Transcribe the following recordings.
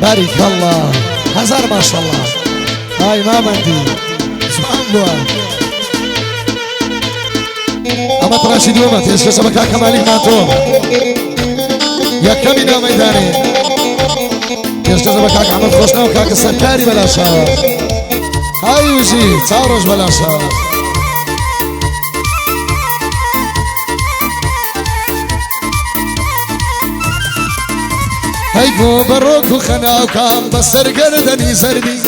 بارك الله هزار ما شاء الله. هاي ما مندي سبحان الله. اما تراشي دوما تيسك سبكا كمالي ماتوم يا كمينا ميداني تيسك سبكا كعمل خوشنا وكاك السركاري بلا شهر. هاي وجي تصورج بلا شهر. هاي قو بروك وخنا وكام بسر قردني سردي.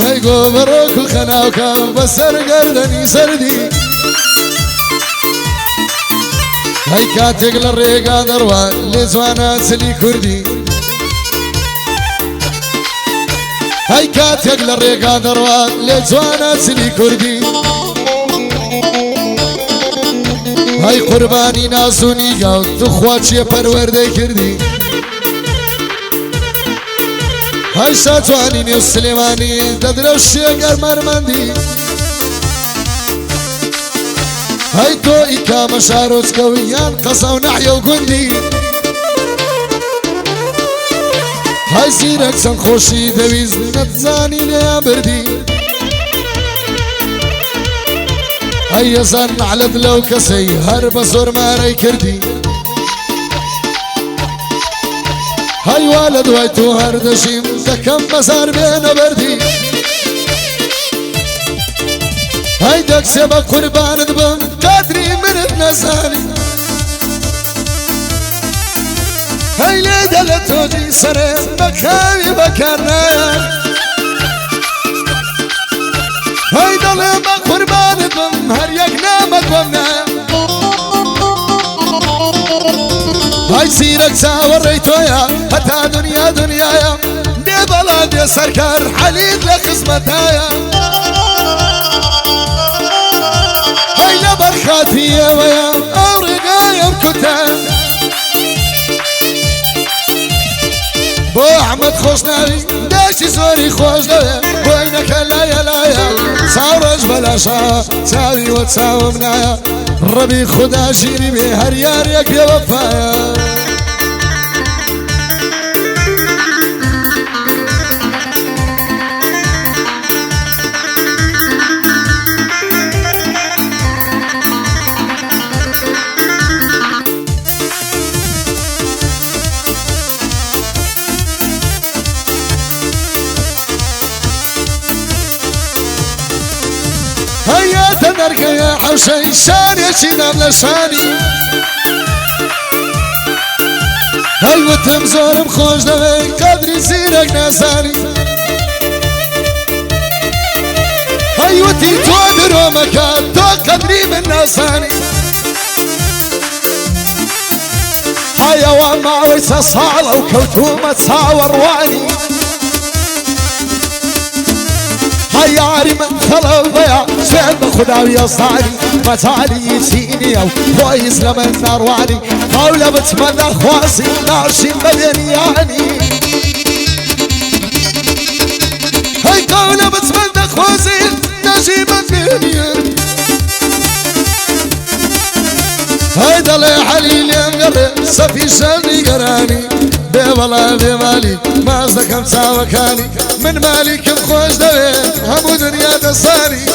هاي قو بروك وخنا وكام بسر قردني سردي. هاي كاتق للريقا دروان لزوانا سلي كردي. هاي كاتق للريقا دروان لزوانا سلي كردي. هاي قرباني ناسوني قاو تخواتشي پرورده کردی. هاي ساتواني نيو سليماني ددروشي گرمرمندی. هاي تو ايكا مشاروز كويان قصاو نحيا وقندي. هاي سيرك سنخوشي دويز نتزاني ليا بردي. هيا زن على دلو كسي هرب زور ماري كردي. هاي والد ويتو هردشيم دكم مزار بين بردي. هاي دك سبا قربان دبم قادري من النزاني. هاي ليدا لتوجي سرين بكاوي بكارنا. هاي ظلم قربان دم هر يقنا مقومنا. هاي سيرك ساور ريتويا حتى دنيا دنيايا. دي بلاد يا سركار حليق لقسمتايا. هاي لبرخاتي ويا أورقايا بكتا. بو أحمد خوشناوي داشي زوري خوش دويا. وينك لايا لايا صورج بلا شا تساوي وتساوي منايا. ربي خدا شيري بي هر ياريك يا وفايا. هيا تدرك يا حوشي شاني شيدام لشاني. هاي وتمزور مخوش دوي قدري زينك ناساني. هاي وتي تودرو مكان تو قدري من ناساني. هيا وما ويسا صالة وكوتومة تصاور واني. هيا عاري من ثلو ضيع سيد خداوي صاني. متالي يسيني او كويس لمن نارواني. قولة بتمنى خواسي ناشي ملياني. هاي قولة بتمنى خواسي ناشي ملياني. هاي دلي حليل ينقرب سفي شلي قراني. بيبلا بمالي ما زكم ساوكاني. من مالك بخوش دوي همو دنيا دساني.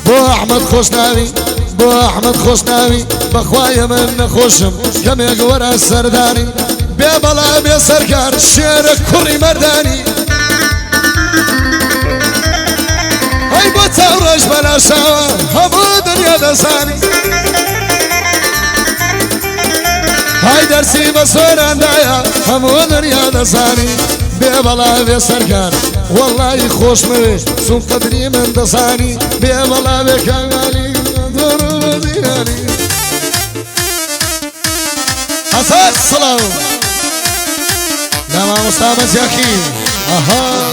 بو احمد خوشناوي بو احمد خوشناوي بخوايا من خوشم كم يقورا السرداني. بيبلا بي سركار شيرك كوري مرداني. هاي بو تورج بلا شاوة همو دنيا دساني. هاي درسي بصوران دايا همو دنيا دساني. بيبلا بي سركار والله خوش موي سون قدري من دساني. بيبلا بي كمالي دور مديناني. حسن الصلاة لما مستعمل ياكي. اها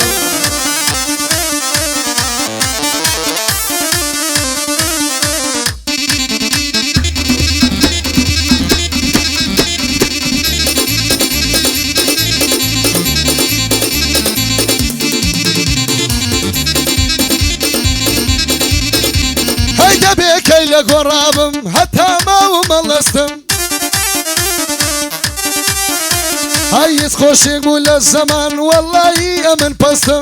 دبيكي لقرابم حتى ما وملستم هاي تخوش يقول الزمان والله امن بستم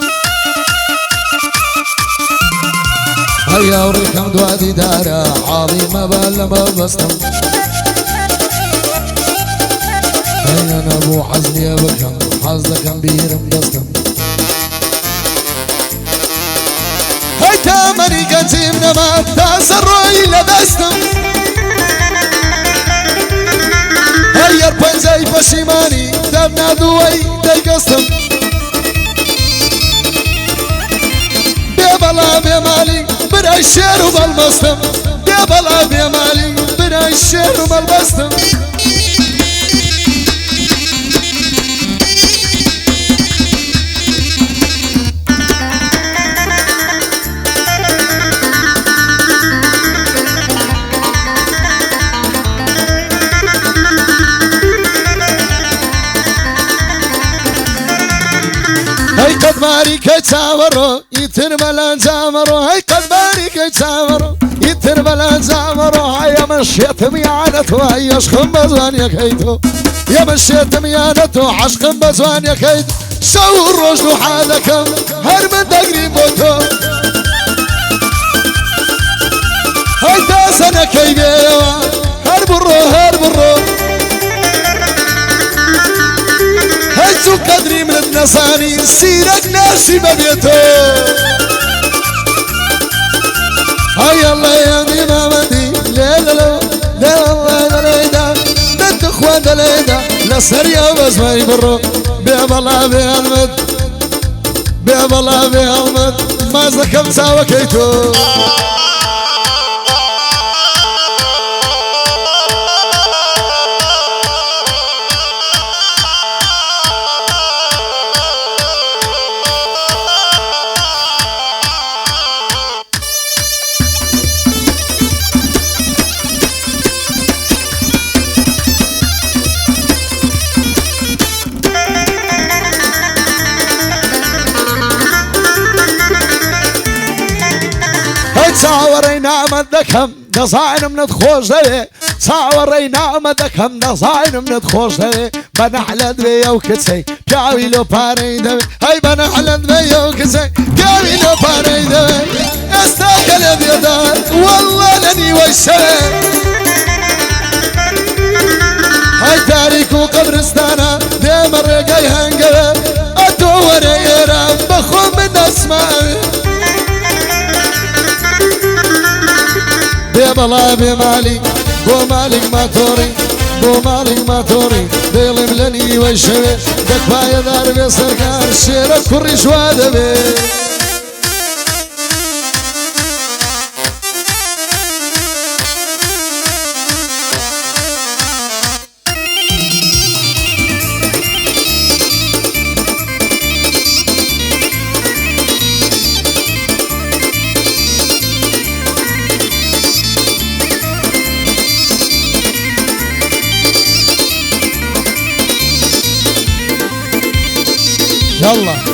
هيا اوريكم دوادي دارة عظيمة بلا ما بستم هيا انا ابو حزني ابكم حظكم بيرم دستم هاي تامني قتيم نما تاسروا الى دستم هيا ربنزي بشيماني دبنا دوي دي قستم بيبلا بيمالي بنا الشير وبالبستم بيبلا بيمالي بنا الشير وبالبستم هاي قد ماري كي تساورو يترمل زامرو هاي قد ماري كي تساورو يترمل زامرو هاي مشيت ميانتو هاي عشق بزوان يا كيتو يا مشيت ميانتو عشق بزوان يا كيتو سو الرجل حالكم هر من دقري بوتو هاي تاسنا كي بيوا هر برو هجو قدري من النصاني سيرك ناسي ببيتو هاي الله يا دي مامدي لا لا لا لا الله لا بنت اخوان دليدا لا سريا بس ما يبرو بيب الله بيهلمد بيب الله بيهلمد ما زكم ساوى كيتو صاورينا مدكم نصاين من تخوش ذي صاورينا مدكم نصاين من تخوش ذي بنحلد بيا وكتسي بياوي لو باري ذي هاي بنحلد بيا وكتسي بياوي لو باري ذي استاكل اليدار والله لني ويسوي هاي تاريخ وقبرستانا دي مرقاي هنقوي ادور يرام بخو من اسمائي بيبلا بمالي بو مالك ماتوري بو مالك ماتوري ديلي ملني ويشوي دكفاية دار بسركار شيرك كوري شوادة بي يلا